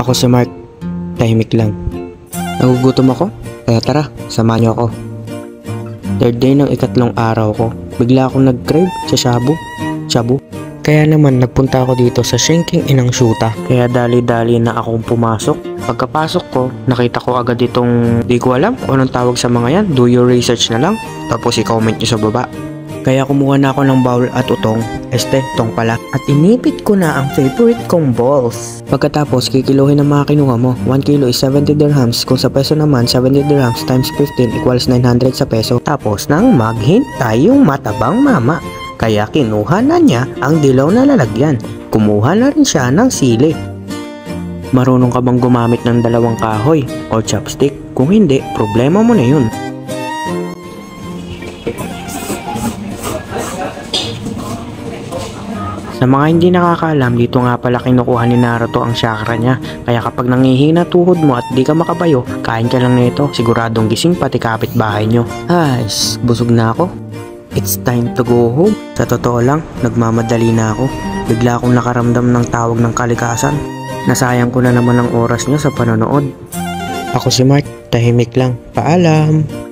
Ako si Mark, tahimik lang. Nagugutom ako, kaya tara, samahan niyo ako. Third day ng ikatlong araw ko, bigla akong nag-crave sa shabu. Kaya naman nagpunta ako dito sa Shinking Inang Shuta. Kaya dali-dali na akong pumasok. Pagkapasok ko, nakita ko agad itong di ko alam kung anong tawag sa mga yan. Do your research na lang, tapos i-comment nyo sa baba. Kaya kumuha na ako ng bowl at utong. Tong pala. At inipit ko na ang favorite kong balls. Pagkatapos, kikiluhin ang mga kinuha mo. 1 kilo is 70 dirhams. Kung sa peso naman, 70 dirhams times 15 equals 900 sa peso. Tapos nang maghintay yung matabang mama. Kaya kinuha na niya ang dilaw na lalagyan. Kumuha na rin siya ng sili. Marunong ka bang gumamit ng dalawang kahoy o chopstick? Kung hindi, problema mo na yun. Sa mga hindi nakakaalam, dito nga pala kinukuha ni Naruto ang chakra niya. Kaya kapag nangihina tuhod mo at di ka makabayo, kain ka lang nito. Siguradong gising pati kapitbahay nyo. Ay, busog na ako. It's time to go home. Sa totoo lang, nagmamadali na ako. Bigla akong nakaramdam ng tawag ng kalikasan. Nasayang ko na naman ang oras nyo sa panonood. Ako si Mark, tahimik lang. Paalam!